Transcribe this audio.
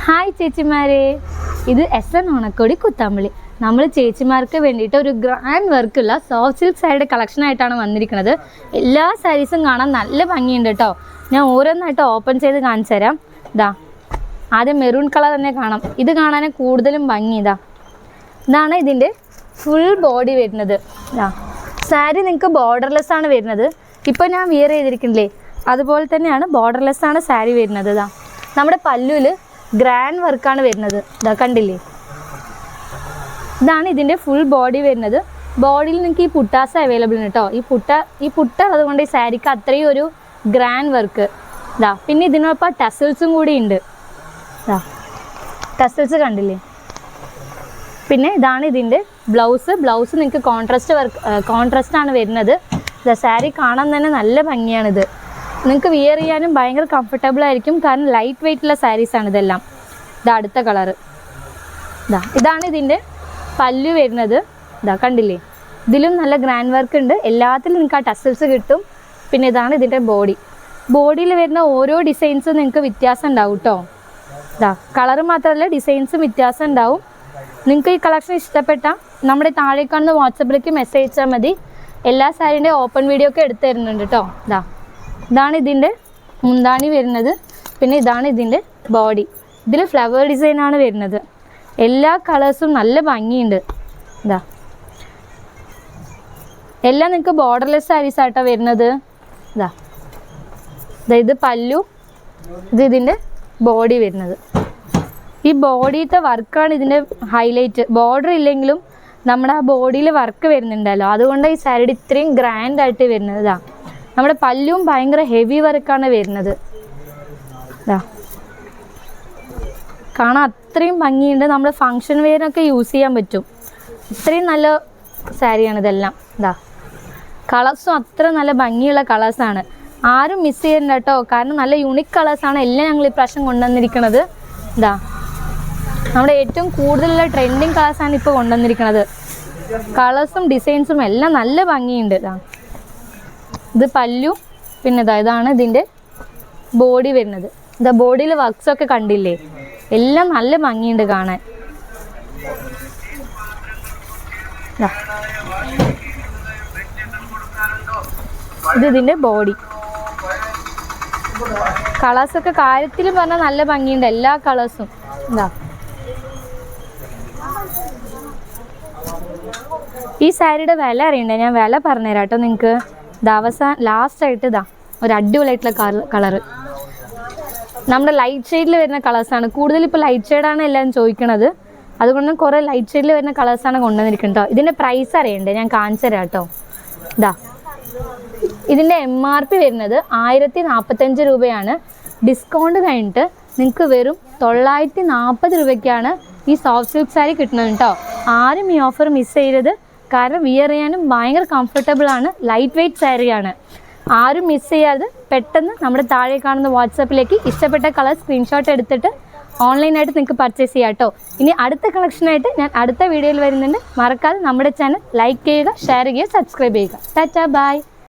Hi ചേച്ചിമാരെ, ഇത് SN ഓണക്കോടി കുത്താമ്പളി. നമ്മൾ ചേച്ചിമാർക്ക് വേണ്ടിയിട്ട് ഒരു ഗ്രാൻഡ് വർക്കുള്ള സോഫ്റ്റ് സിൽക്ക് സാരിയുടെ കളക്ഷനായിട്ടാണ് വന്നിരിക്കുന്നത്. എല്ലാ സാരീസും കാണാൻ നല്ല ഭംഗിയുണ്ട് കേട്ടോ. ഞാൻ ഓരോന്നായിട്ട് ഓപ്പൺ ചെയ്ത് കാണിച്ചു തരാം. ഇതാ ആദ്യം മെറൂൺ കളർ തന്നെ കാണാം. ഇത് കാണാൻ കൂടുതലും ഭംഗി. ഇതാണ് ഇതിൻ്റെ ഫുൾ ബോഡി വരുന്നത്. സാരി നിങ്ങൾക്ക് ബോർഡർലെസ് ആണ് വരുന്നത്. ഇപ്പോൾ ഞാൻ വിയർ ചെയ്തിരിക്കുന്നില്ലേ, അതുപോലെ തന്നെയാണ് ബോർഡർലെസ് ആണ് സാരി വരുന്നത്. നമ്മുടെ പല്ലുവിൽ ഗ്രാൻഡ് വർക്കാണ് വരുന്നത്. കണ്ടില്ലേ, ഇതാണ് ഇതിൻ്റെ ഫുൾ ബോഡി വരുന്നത്. ബോഡിയിൽ നിങ്ങൾക്ക് ഈ പുട്ടാസ് അവൈലബിൾ ആണ് കേട്ടോ. ഈ പുട്ട അതുകൊണ്ട് ഈ സാരിക്ക് അത്രയും ഒരു ഗ്രാൻഡ് വർക്ക്. പിന്നെ ഇതിനൊപ്പം ടസൽസും കൂടി ഉണ്ട്. ടസൽസ് കണ്ടില്ലേ. പിന്നെ ഇതാണ് ഇതിൻ്റെ ബ്ലൗസ് നിങ്ങൾക്ക് കോൺട്രാസ്റ്റ് ആണ് വരുന്നത്. സാരി കാണാൻ തന്നെ നല്ല ഭംഗിയാണിത്. നിങ്ങൾക്ക് വിയർ ചെയ്യാനും ഭയങ്കര കംഫർട്ടബിൾ ആയിരിക്കും, കാരണം ലൈറ്റ് വെയ്റ്റുള്ള സാരീസാണ് ഇതെല്ലാം. അടുത്ത കളറ് ഇതാണ് ഇതിൻ്റെ പല്ലു വരുന്നത്. കണ്ടില്ലേ, ഇതിലും നല്ല ഗ്രാൻഡ് വർക്ക് ഉണ്ട്. എല്ലാത്തിലും നിങ്ങൾക്ക് ആ ടസൽസ് കിട്ടും. പിന്നെ ഇതാണ് ഇതിൻ്റെ ബോഡിയിൽ വരുന്ന ഓരോ ഡിസൈൻസും നിങ്ങൾക്ക് വ്യത്യാസം ഉണ്ടാവും കേട്ടോ. കളറ് മാത്രമല്ല ഡിസൈൻസും വ്യത്യാസം ഉണ്ടാവും. നിങ്ങൾക്ക് ഈ കളക്ഷൻ ഇഷ്ടപ്പെട്ടാൽ നമ്മുടെ താഴെ കാണുന്ന വാട്സപ്പിലേക്ക് മെസ്സേജ് അയച്ചാൽ മതി. എല്ലാ സാരീൻ്റെ ഓപ്പൺ വീഡിയോ ഒക്കെ എടുത്തു തരുന്നുണ്ട് കേട്ടോ. ഇതാണ് ഇതിൻ്റെ മുന്താണി വരുന്നത്. പിന്നെ ഇതാണ് ഇതിൻ്റെ ബോഡി. ഇതിൽ ഫ്ലവർ ഡിസൈനാണ് വരുന്നത്. എല്ലാ കളേഴ്സും നല്ല ഭംഗിയുണ്ട്. എല്ലാം നിങ്ങൾക്ക് ബോർഡർലെസ് സാരീസ് ആയിട്ടാണ് വരുന്നത്. ഇത് പല്ലു, ഇതിൻ്റെ ബോഡി വരുന്നത്. ഈ ബോഡിയിലത്തെ വർക്കാണ് ഇതിൻ്റെ ഹൈലൈറ്റ്. ബോർഡർ ഇല്ലെങ്കിലും നമ്മുടെ ആ ബോഡിയിൽ വർക്ക് വരുന്നുണ്ടല്ലോ, അതുകൊണ്ട് ഈ സാരിയുടെ ഇത്രയും ഗ്രാൻഡ് ആയിട്ട് വരുന്നത്. നമ്മുടെ പല്ലും ഭയങ്കര ഹെവി വർക്കാണ് വരുന്നത്. കാണാൻ അത്രയും ഭംഗിയുണ്ട്. നമ്മൾ ഫങ്ഷൻ വെയറിനൊക്കെ യൂസ് ചെയ്യാൻ പറ്റും. ഇത്രയും നല്ല സാരിയാണ് ഇതെല്ലാം. കളേഴ്സും അത്ര നല്ല ഭംഗിയുള്ള കളേഴ്സാണ്. ആരും മിസ് ചെയ്യണ്ട കേട്ടോ, കാരണം നല്ല യൂണിക് കളേഴ്സാണ് എല്ലാം ഞങ്ങൾ ഇപ്രാവശ്യം കൊണ്ടുവന്നിരിക്കുന്നത്. നമ്മുടെ ഏറ്റവും കൂടുതലുള്ള ട്രെൻഡിങ് കളേഴ്സാണ് ഇപ്പോൾ കൊണ്ടുവന്നിരിക്കുന്നത്. കളേഴ്സും ഡിസൈൻസും എല്ലാം നല്ല ഭംഗിയുണ്ട്. ഇത് പല്ലു. പിന്നെ ഇതാണ് ഇതിൻ്റെ ബോഡി വരുന്നത്. ബോഡിയിൽ വർക്ക്സൊക്കെ കണ്ടില്ലേ, എല്ലാം നല്ല ഭംഗിയുണ്ട് കാണാൻ. ഇതിൻ്റെ ബോഡി. കളേഴ്സൊക്കെ കാര്യത്തിൽ പറഞ്ഞാൽ നല്ല ഭംഗിയുണ്ട്, എല്ലാ കളേഴ്സും. ഈ സാരിയുടെ വില അറിയണ്ടേ? ഞാൻ വില പറഞ്ഞുതരാം കേട്ടോ നിങ്ങൾക്ക്. ലാസ്റ്റായിട്ട് ഒരു അടിപൊളിയായിട്ടുള്ള കളറ്. നമ്മുടെ ലൈറ്റ് ഷെയ്ഡിൽ വരുന്ന കളേഴ്സാണ് കൂടുതൽ. ഇപ്പോൾ ലൈറ്റ് ഷെയ്ഡാണ് എല്ലാവരും ചോദിക്കണത്, അതുകൊണ്ട് കുറേ ലൈറ്റ് ഷെയ്ഡിൽ വരുന്ന കളേഴ്സാണ് കൊണ്ടുവന്നിരിക്കുന്നത് കേട്ടോ. ഇതിൻ്റെ പ്രൈസ് അറിയണ്ടേ? ഞാൻ കാണിച്ചു തരാം കേട്ടോ. ഇതിൻ്റെ MRP വരുന്നത് 1045 രൂപയാണ്. ഡിസ്കൗണ്ട് കഴിഞ്ഞിട്ട് നിങ്ങൾക്ക് വെറും 940 രൂപയ്ക്കാണ് ഈ സോഫ്റ്റ് സിൽക്ക് സാരി കിട്ടുന്നത് കേട്ടോ. ആരും ഈ ഓഫർ മിസ് ചെയ്യരുത്, കാരണം വിയർ ചെയ്യാനും ഭയങ്കര കംഫർട്ടബിൾ ആണ്. ലൈറ്റ് വെയ്റ്റ് സാരിയാണ്. ആരും മിസ് ചെയ്യാതെ പെട്ടെന്ന് നമ്മുടെ താഴെ കാണുന്ന വാട്സാപ്പിലേക്ക് ഇഷ്ടപ്പെട്ട കളർ സ്ക്രീൻഷോട്ട് എടുത്തിട്ട് ഓൺലൈനായിട്ട് നിങ്ങൾക്ക് പർച്ചേസ് ചെയ്യാം കേട്ടോ. ഇനി അടുത്ത കളക്ഷനായിട്ട് ഞാൻ അടുത്ത വീഡിയോയിൽ വരുന്നുണ്ട്. മറക്കാതെ നമ്മുടെ ചാനൽ ലൈക്ക് ചെയ്യുക, ഷെയർ ചെയ്യുക, സബ്സ്ക്രൈബ് ചെയ്യുക. ടാറ്റാ, ബൈ.